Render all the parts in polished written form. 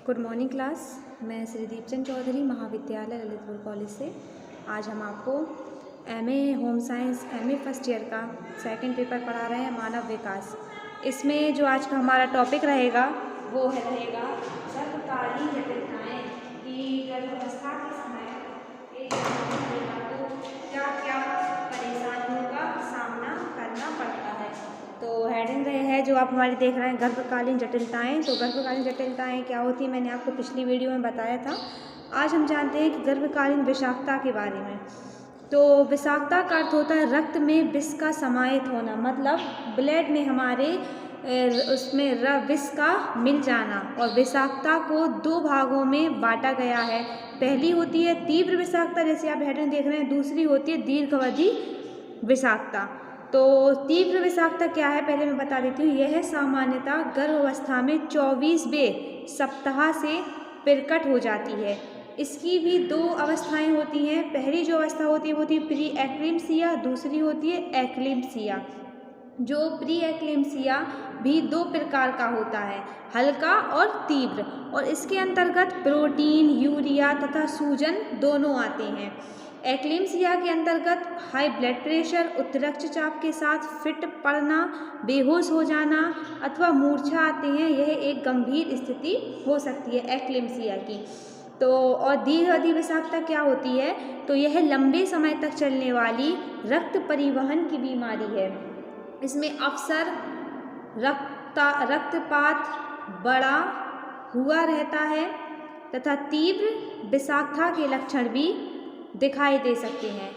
Good morning class. मैं श्री दीपचंद चौधरी महाविद्यालय Lalitpur college से आज हम आपको MA home science MA first year का सेकंड पेपर पढ़ा रहे हैं, मानव विकास। इसमें जो आज का हमारा टॉपिक रहेगा वो रहेगा गर्भकालीन जटिलताएं कि गर्भावस्था के समय एक तो क्या क्या परेशानियों का सामना करना पड़ता है। तो हेडिंग रहे है जो आप हमारी देख रहे हैं गर्भकालीन जटिलताएं। तो गर्भकालीन जटिलताएं क्या होती है, मैंने आपको पिछली वीडियो में बताया था। आज हम जानते हैं कि गर्भकालीन विषाक्तता के बारे में। तो विषाक्तता का अर्थ होता है रक्त में विष का समाहित होना, मतलब ब्लड में हमारे उसमें विष का मिल जाना। और विषाक्तता को दो भागों में बांटा गया है। पहली होती है तीव्र विषाक्तता, जैसे आप हेडिंग देख रहे हैं। दूसरी होती है दीर्घावधि विषाक्तता। तो तीव्र विषाक्तता क्या है पहले मैं बता देती हूँ। यह सामान्यतः गर्भावस्था में 24वें सप्ताह से प्रकट हो जाती है। इसकी भी दो अवस्थाएं होती हैं। पहली जो अवस्था होती है वो होती है प्री एक्लेम्सिया, दूसरी होती है एक्लेम्सिया। जो प्री एक्लेम्सिया भी दो प्रकार का होता है, हल्का और तीव्र। और इसके अंतर्गत प्रोटीन, यूरिया तथा सूजन दोनों आते हैं। एक्लेम्सिया के अंतर्गत हाई ब्लड प्रेशर, उच्च रक्तचाप के साथ फिट पड़ना, बेहोश हो जाना अथवा मूर्छा आते हैं। यह एक गंभीर स्थिति हो सकती है एक्लेम्सिया की। तो और दीर्घावधि विषाक्तता क्या होती है, तो यह लंबे समय तक चलने वाली रक्त परिवहन की बीमारी है। इसमें अक्सर रक्तपात बड़ा हुआ रहता है तथा तीव्र विषाक्तता के लक्षण भी दिखाई दे सकते हैं।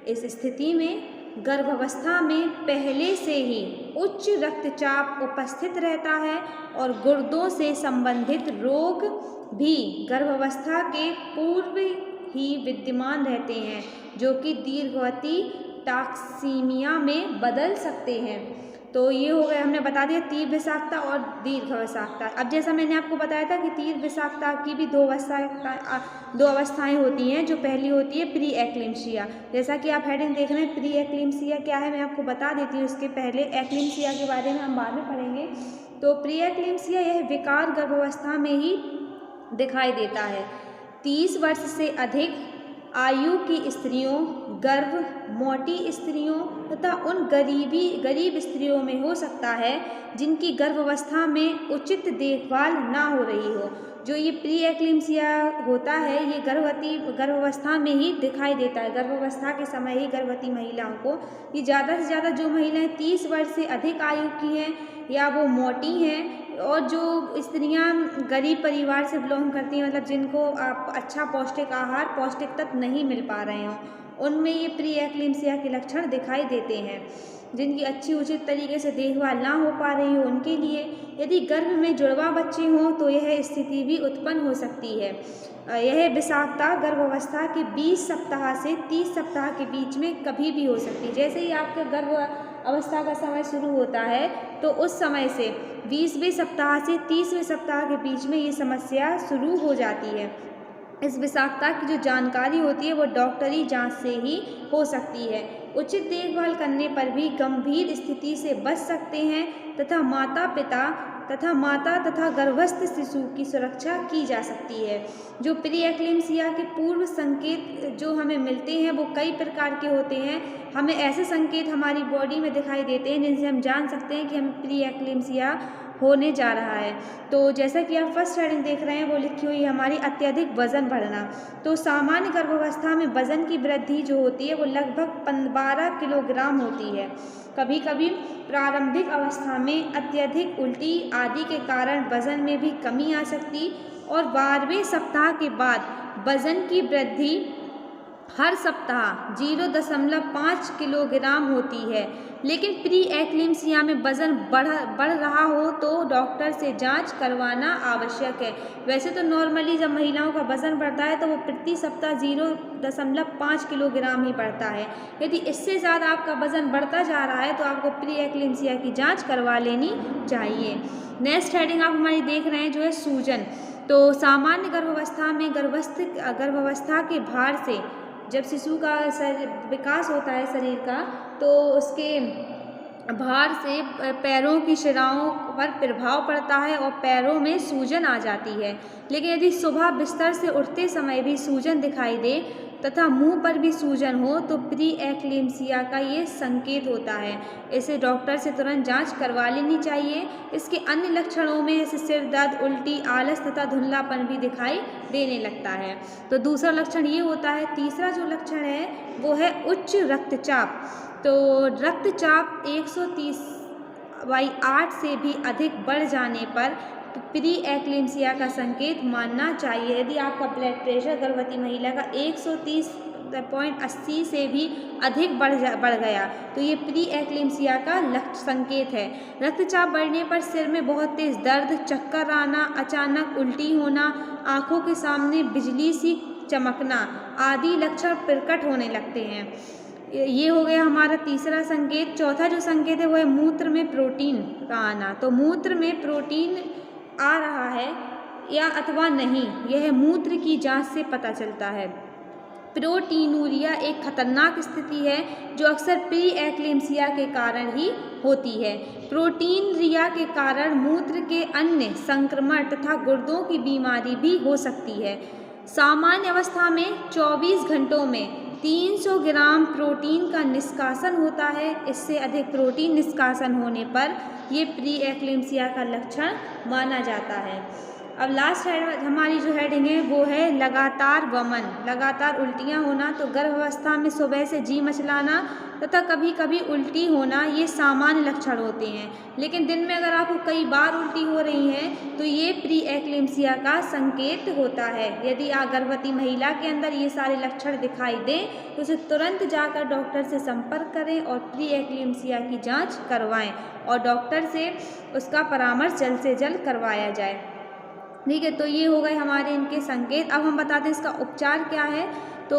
इस स्थिति में गर्भावस्था में पहले से ही उच्च रक्तचाप उपस्थित रहता है और गुर्दों से संबंधित रोग भी गर्भावस्था के पूर्व ही विद्यमान रहते हैं, जो कि दीर्घावधि टॉक्सीमिया में बदल सकते हैं। तो ये हो गया, हमने बता दिया तीव्र विषाक्तता और दीर्घ विषाक्तता। अब जैसा मैंने आपको बताया था कि तीव्र विषाक्तता की भी दो अवस्थाएं होती हैं। जो पहली होती है प्री एक्लेम्सिया, जैसा कि आप हेडिंग देख रहे हैं। प्री एक्लेम्सिया क्या है मैं आपको बता देती हूँ, इसके पहले एक्लेम्सिया के बारे में हम बाद में पढ़ेंगे। तो प्री एक्लेम्सिया यह विकार गर्भावस्था में ही दिखाई देता है। 30 वर्ष से अधिक आयु की स्त्रियों, गर्भ मोटी स्त्रियों तथा उन गरीब स्त्रियों में हो सकता है जिनकी गर्भावस्था में उचित देखभाल ना हो रही हो। जो ये प्री एक्लेम्सिया होता है ये गर्भावस्था में ही दिखाई देता है। गर्भावस्था के समय ही गर्भवती महिलाओं को, ये ज़्यादा से ज़्यादा जो महिलाएं 30 वर्ष से अधिक आयु की हैं या वो मोटी हैं और जो स्त्रियां गरीब परिवार से बिलोंग करती हैं, मतलब जिनको अच्छा पौष्टिक आहार, पौष्टिक तत्व नहीं मिल पा रहे हों, उनमें ये प्री एक्लेम्सिया के लक्षण दिखाई देते हैं। जिनकी अच्छी उचित तरीके से देखभाल ना हो पा रही हो उनके लिए, यदि गर्भ में जुड़वा बच्चे हों तो यह स्थिति भी उत्पन्न हो सकती है। यह विषाक्तता गर्भावस्था के 20 सप्ताह से 30 सप्ताह के बीच में कभी भी हो सकती है। जैसे ही आपका गर्भ अवस्था का समय शुरू होता है तो उस समय से 20वें सप्ताह से 30वें सप्ताह के बीच में ये समस्या शुरू हो जाती है। इस विषाक्तता की जो जानकारी होती है वो डॉक्टरी जांच से ही हो सकती है। उचित देखभाल करने पर भी गंभीर स्थिति से बच सकते हैं तथा माता तथा गर्भस्थ शिशु की सुरक्षा की जा सकती है। जो प्री एक्लेम्सिया के पूर्व संकेत जो हमें मिलते हैं वो कई प्रकार के होते हैं। हमें ऐसे संकेत हमारी बॉडी में दिखाई देते हैं जिनसे हम जान सकते हैं कि हमें प्री एक्लेम्सिया होने जा रहा है। तो जैसा कि आप फर्स्ट हेडिंग देख रहे हैं वो लिखी हुई है हमारी अत्यधिक वजन बढ़ना। तो सामान्य गर्भावस्था में वजन की वृद्धि जो होती है वो लगभग 12 किलोग्राम होती है। कभी कभी प्रारंभिक अवस्था में अत्यधिक उल्टी आदि के कारण वजन में भी कमी आ सकती और 12वें सप्ताह के बाद वजन की वृद्धि हर सप्ताह 0.5 किलोग्राम होती है। लेकिन प्री एक्लेम्सिया में वजन बढ़ रहा हो तो डॉक्टर से जांच करवाना आवश्यक है। वैसे तो नॉर्मली जब महिलाओं का वजन बढ़ता है तो वो प्रति सप्ताह 0.5 किलोग्राम ही बढ़ता है। यदि इससे ज़्यादा आपका वजन बढ़ता जा रहा है तो आपको प्री एक्लेम्सिया की जाँच करवा लेनी चाहिए। नेक्स्ट हेडिंग आप हमारी देख रहे हैं जो है सूजन। तो सामान्य गर्भावस्था में गर्भावस्था के भार से जब शिशु का विकास होता है शरीर का तो उसके भार से पैरों की शिराओं पर प्रभाव पड़ता है और पैरों में सूजन आ जाती है। लेकिन यदि सुबह बिस्तर से उठते समय भी सूजन दिखाई दे तथा मुंह पर भी सूजन हो तो प्री एक्लेम्सिया का ये संकेत होता है। इसे डॉक्टर से तुरंत जांच करवा लेनी चाहिए। इसके अन्य लक्षणों में जैसे सिर दर्द, उल्टी, आलस तथा धुंधलापन भी दिखाई देने लगता है। तो दूसरा लक्षण ये होता है। तीसरा जो लक्षण है वो है उच्च रक्तचाप। तो रक्तचाप 130/8 से भी अधिक बढ़ जाने पर प्री एक्लेम्सिया का संकेत मानना चाहिए। यदि आपका ब्लड प्रेशर गर्भवती महिला का 130.80 से भी अधिक बढ़ गया तो ये प्री एक्लेम्सिया का संकेत है। रक्तचाप बढ़ने पर सिर में बहुत तेज दर्द, चक्कर आना, अचानक उल्टी होना, आंखों के सामने बिजली सी चमकना आदि लक्षण प्रकट होने लगते हैं। ये हो गया हमारा तीसरा संकेत। चौथा जो संकेत है वो है मूत्र में प्रोटीन का आना। तो मूत्र में प्रोटीन आ रहा है या अथवा नहीं, यह मूत्र की जांच से पता चलता है। प्रोटीनूरिया एक खतरनाक स्थिति है जो अक्सर प्री एक्लेम्सिया के कारण ही होती है। प्रोटीनूरिया के कारण मूत्र के अन्य संक्रमण तथा गुर्दों की बीमारी भी हो सकती है। सामान्य अवस्था में 24 घंटों में 300 ग्राम प्रोटीन का निष्कासन होता है। इससे अधिक प्रोटीन निष्कासन होने पर ये प्री एक्लेम्सिया का लक्षण माना जाता है। अब लास्ट हमारी जो हेडिंग है वो है लगातार वमन, लगातार उल्टियाँ होना। तो गर्भावस्था में सुबह से जी मचलाना तथा कभी कभी उल्टी होना ये सामान्य लक्षण होते हैं। लेकिन दिन में अगर आपको कई बार उल्टी हो रही है तो ये प्री एक्लेम्सिया का संकेत होता है। यदि गर्भवती महिला के अंदर ये सारे लक्षण दिखाई दें तो उसे तुरंत जाकर डॉक्टर से संपर्क करें और प्री एक्लेम्सिया की जाँच करवाएँ और डॉक्टर से उसका परामर्श जल्द से जल्द करवाया जाए। ठीक है, तो ये हो गए हमारे इनके संकेत। अब हम बताते हैं इसका उपचार क्या है। तो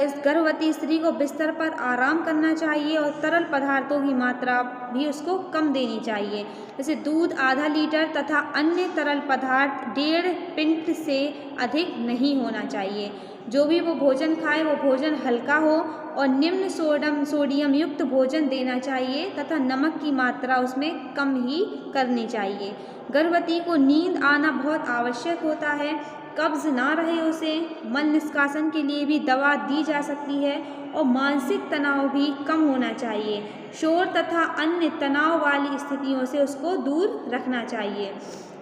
इस गर्भवती स्त्री को बिस्तर पर आराम करना चाहिए और तरल पदार्थों की मात्रा भी उसको कम देनी चाहिए। जैसे दूध आधा लीटर तथा अन्य तरल पदार्थ 1.5 पिंट से अधिक नहीं होना चाहिए। जो भी वो भोजन खाए वो भोजन हल्का हो और निम्न सोडियम युक्त भोजन देना चाहिए तथा नमक की मात्रा उसमें कम ही करनी चाहिए। गर्भवती को नींद आना बहुत आवश्यक होता है। कब्ज ना रहे उसे मन निष्कासन के लिए भी दवा दी जा सकती है और मानसिक तनाव भी कम होना चाहिए। शोर तथा अन्य तनाव वाली स्थितियों से उसको दूर रखना चाहिए।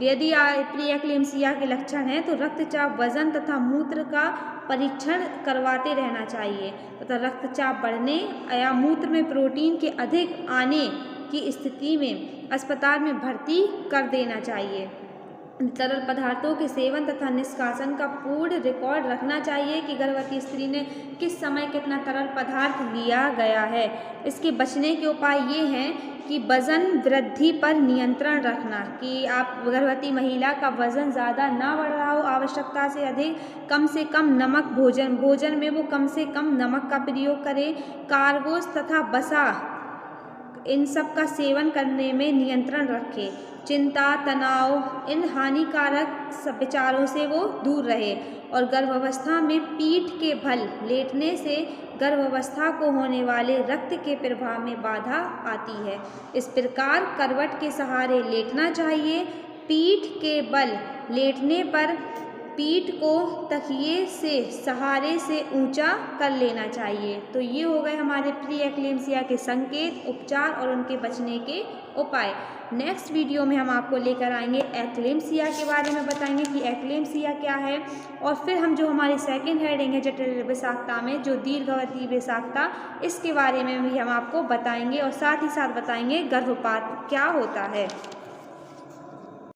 यदि प्री एक्लेम्सिया के लक्षण हैं तो रक्तचाप, वजन तथा मूत्र का परीक्षण करवाते रहना चाहिए तथा रक्तचाप बढ़ने या मूत्र में प्रोटीन के अधिक आने की स्थिति में अस्पताल में भर्ती कर देना चाहिए। तरल पदार्थों के सेवन तथा निष्कासन का पूर्ण रिकॉर्ड रखना चाहिए कि गर्भवती स्त्री ने किस समय कितना तरल पदार्थ लिया गया है। इसके बचने के उपाय ये हैं कि वज़न वृद्धि पर नियंत्रण रखना, कि आप गर्भवती महिला का वज़न ज़्यादा ना बढ़ रहा हो आवश्यकता से अधिक, कम से कम नमक भोजन में वो कम से कम नमक का प्रयोग करें। कार्बोस तथा वसा इन सब का सेवन करने में नियंत्रण रखें। चिंता, तनाव, इन हानिकारक विचारों से वो दूर रहे और गर्भावस्था में पीठ के बल लेटने से गर्भावस्था को होने वाले रक्त के प्रवाह में बाधा आती है। इस प्रकार करवट के सहारे लेटना चाहिए। पीठ के बल लेटने पर पीठ को तकिए से सहारे से ऊंचा कर लेना चाहिए। तो ये हो गए हमारे प्री एक्लेम्सिया के संकेत, उपचार और उनके बचने के उपाय। नेक्स्ट वीडियो में हम आपको लेकर आएंगे एक्लेम्सिया के बारे में, बताएंगे कि एक्लेम्सिया क्या है और फिर हम जो हमारी सेकंड हेडिंग है जटिल विषाक्तता में जो दीर्घावधि विषाक्तता, इसके बारे में भी हम आपको बताएंगे और साथ ही साथ बताएंगे गर्भपात क्या होता है।